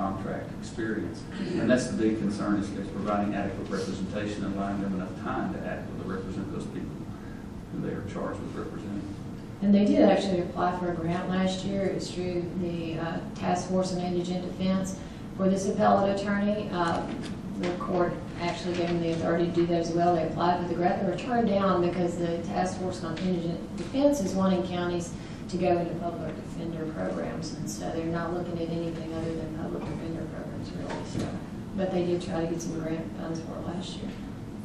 contract experience. And that's the big concern is providing adequate representation and allowing them enough time to adequately represent those people who they are charged with representing. And they did actually apply for a grant last year. It was through the Task Force on Indigent Defense for this appellate attorney. The court actually gave them the authority to do that as well. They applied for the grant. They were turned down because the Task Force on Indigent Defense is wanting counties to go into public defender programs, and so they're not looking at anything other than public defender programs, really. So, but they did try to get some grant funds for it last year.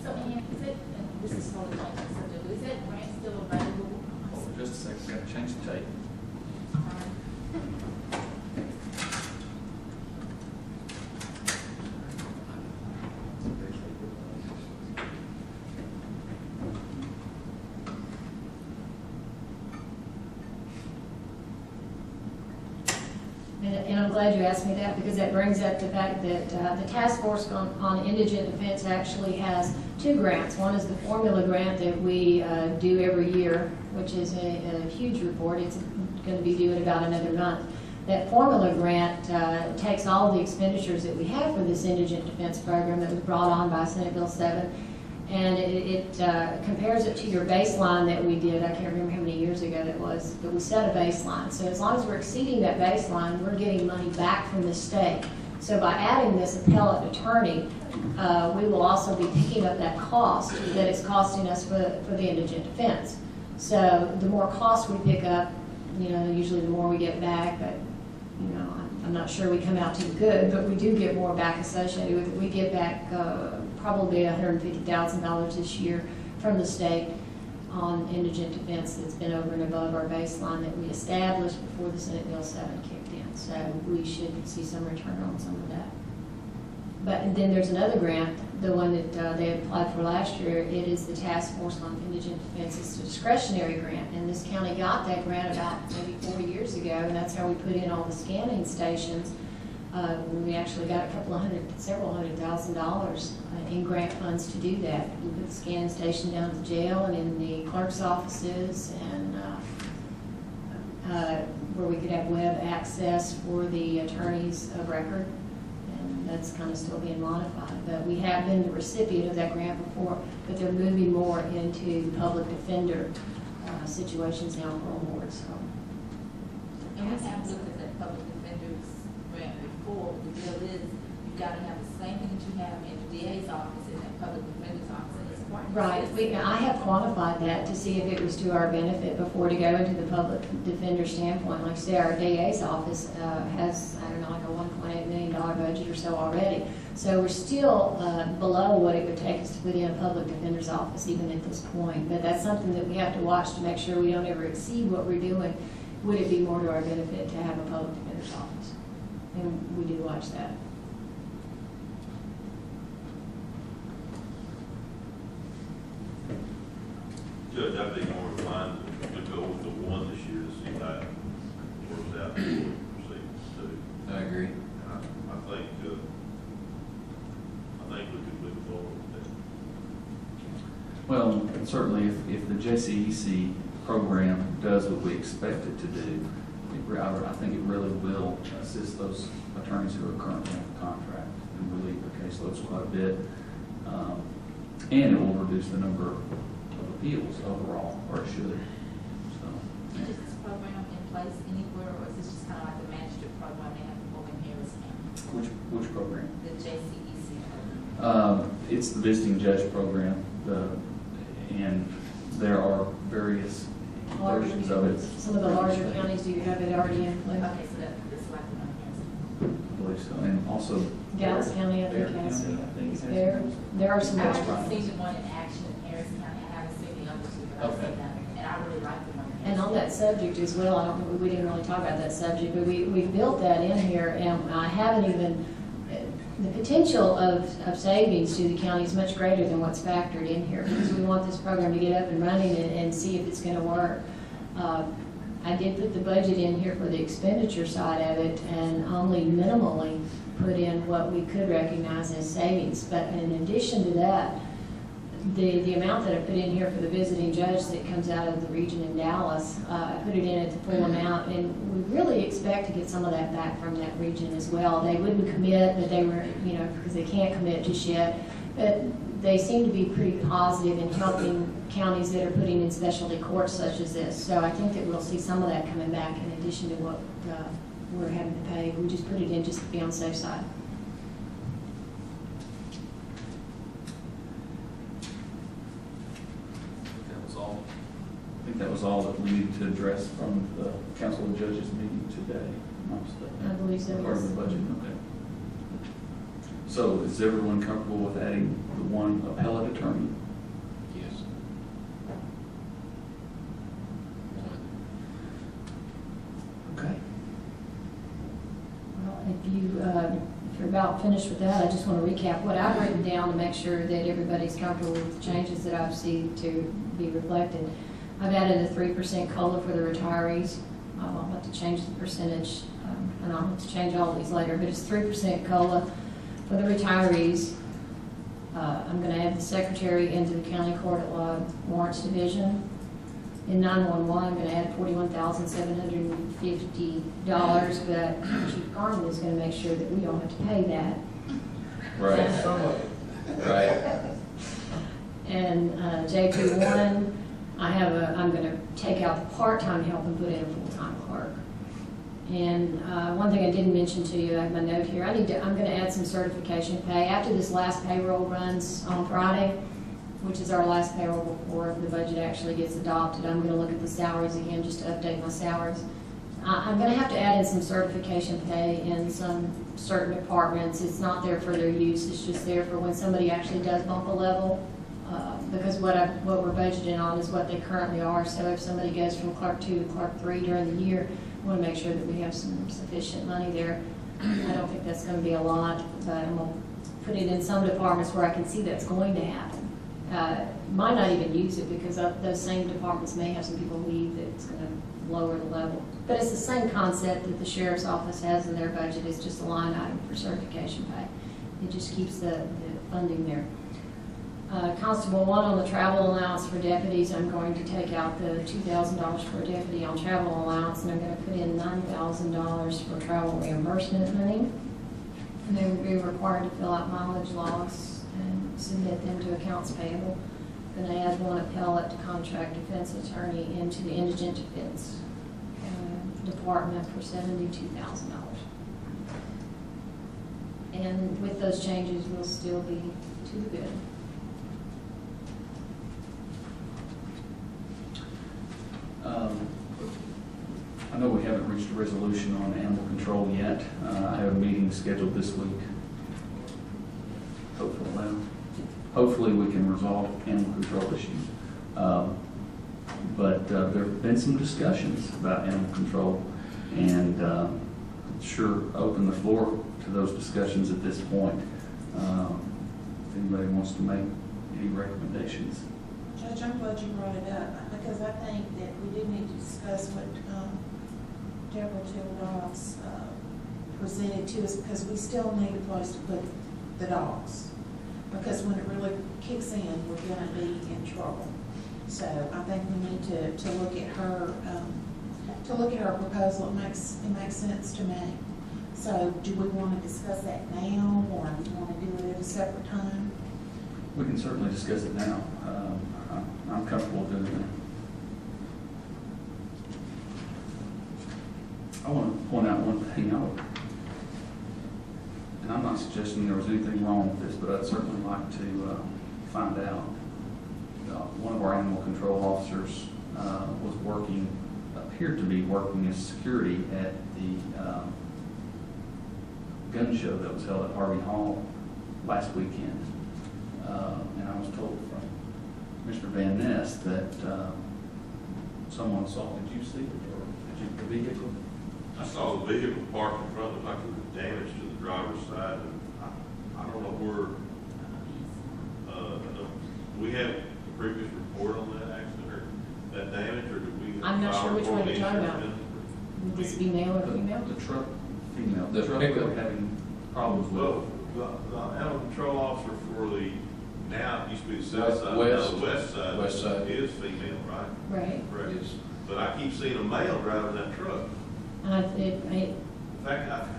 So, Ann, is it, and this is totally like this subject, is that grant still available? Hold on just a second, we've got to change the tape. And I'm glad you asked me that, because that brings up the fact that the Task Force on Indigent Defense actually has two grants. One is the formula grant that we do every year, which is a huge report. It's going to be due in about another month. That formula grant takes all the expenditures that we have for this indigent defense program that was brought on by Senate Bill 7, and it compares it to your baseline that we did. I can't remember how many years ago that was, but we set a baseline. So as long as we're exceeding that baseline, we're getting money back from the state. So by adding this appellate attorney, we will also be picking up that cost that it's costing us for the indigent defense. So the more cost we pick up, you know, usually the more we get back, but you know, I'm not sure we come out too good, but we do get more back associated with it. We get back probably $150,000 this year from the state on indigent defense that's been over and above our baseline that we established before the Senate Bill 7 kicked in. So we should see some return on some of that. But then there's another grant, the one that they applied for last year. It is the Task Force on Indigent Defense. It's a discretionary grant, and this county got that grant about maybe 40 years ago, and that's how we put in all the scanning stations. We actually got several hundred thousand dollars in grant funds to do that. We put the scanning station down at the jail and in the clerk's offices, and where we could have web access for the attorneys of record. That's kind of still being modified, but we have been the recipient of that grant before, but they're moving more into public defender situations now for awards. So. And we have looked at that public defender's grant before. The deal is you've got to have the same thing that you have in the DA's office and the public defender's office. Right. I have quantified that to see if it was to our benefit before to go into the public defender standpoint. Like I say, our DA's office has, I don't know, like a $1.8 million budget or so already. So we're still below what it would take us to put in a public defender's office even at this point. But that's something that we have to watch to make sure we don't ever exceed what we're doing. Would it be more to our benefit to have a public defender's office? And we do watch that. Judge, I'd be more inclined to go with the one this year to see how it works out before we proceed to. I agree. I think we could move forward with that. Well, certainly if the JCEC program does what we expect it to do, I think it really will assist those attorneys who are currently on the contract and relieve their caseloads quite a bit. And it will reduce the number of appeals overall, or it should. So, Is this program in place anywhere, or is this just kind of like the master program they have over in Harris County? which program? The JCEC program. It's the visiting judge program, and there are various versions of it. Some of the larger counties do have it already in place. Okay, so this is like the one in I believe so, and also Dallas County, I think, has it. There are some. I haven't seen the one in action in Harris County. I haven't seen the other two, but I've Okay. seen them, and I really like the one in And on that subject as well, I don't, we didn't really talk about that subject, but we've built that in here, and I haven't even, the potential of savings to the county is much greater than what's factored in here, because we want this program to get up and running and see if it's going to work. I did put the budget in here for the expenditure side of it, and only minimally put in what we could recognize as savings. But in addition to that, The amount that I put in here for the visiting judge that comes out of the region in Dallas, I put it in at the full amount, and we really expect to get some of that back from that region as well. They wouldn't commit, but they were, because they can't commit just yet, but they seem to be pretty positive in helping counties that are putting in specialty courts such as this. So I think that we'll see some of that coming back in addition to what we're having to pay. We just put it in just to be on the safe side. I think that was all that we needed to address from the Council of Judges meeting today. I believe so. Part of the budget, okay. So is everyone comfortable with adding the one appellate attorney? Yes. Okay. Well, if you're about finished with that, I just want to recap what I've written down to make sure that everybody's comfortable with the changes that I've seen to be reflected. I've added a 3% COLA for the retirees. I'll have to change the percentage, and I'll have to change all of these later, but it's 3% COLA for the retirees. I'm going to add the secretary into the county court at law warrants division. In 911, I'm going to add $41,750, but Chief Carmen is going to make sure that we don't have to pay that. Right. Right. And JP1, I'm going to take out the part-time help and put in a full-time clerk. And one thing I didn't mention to you, I have my note here, I'm going to add some certification pay. After this last payroll runs on Friday, which is our last payroll before the budget actually gets adopted, I'm going to look at the salaries again just to update my salaries. I'm going to have to add in some certification pay in some certain departments. It's not there for their use, it's just there for when somebody actually does bump a level. Because what we're budgeting on is what they currently are. So if somebody goes from clerk 2 to clerk 3 during the year, we want to make sure that we have some sufficient money there. I don't think that's going to be a lot, but I'm going to put it in some departments where I can see that's going to happen. Might not even use it because those same departments may have some people leave that's going to lower the level. But it's the same concept that the sheriff's office has in their budget. It's just a line item for certification pay. It just keeps the funding there. Constable 1 on the travel allowance for deputies, I'm going to take out the $2,000 for a deputy on travel allowance, and I'm going to put in $9,000 for travel reimbursement money. And they will be required to fill out mileage logs and submit them to accounts payable. I'm going to add one appellate contract defense attorney into the indigent defense department for $72,000. And with those changes, we'll still be to the good. I know we haven't reached a resolution on animal control yet. I have a meeting scheduled this week. Hopefully we can resolve animal control issues. But there have been some discussions about animal control, and sure open the floor to those discussions at this point. If anybody wants to make any recommendations. Judge, I'm glad you brought it up, because I think that we did need to discuss what Deborah Tildoff's presented to us, because we still need a place to put the dogs. Because when it really kicks in, we're going to be in trouble. So I think we need to look at her proposal. It makes sense to me. So do we want to discuss that now, or do we want to do it at a separate time? We can certainly discuss it now. I'm comfortable doing that. I want to point out one thing, and I'm not suggesting there was anything wrong with this, but I'd certainly like to find out. One of our animal control officers appeared to be working as security at the gun show that was held at Harvey Hall last weekend. And I was told from Mr. Van Ness that someone saw, did you see it, or did you, the vehicle? I saw the vehicle parked in front, looked like it was damaged to the driver's side, and I don't know where, we have a previous report on that accident, or that damage, or did we? I'm not sure which one you're talking about. Would Would this be male or female? The truck, female. The truck pickup. we're having problems with. Well, the animal control officer for the Now, it used to be the south side, now West. the west West side side. is female, right? Right. Correct. Yes. But I keep seeing a male driving that truck. It, In fact, I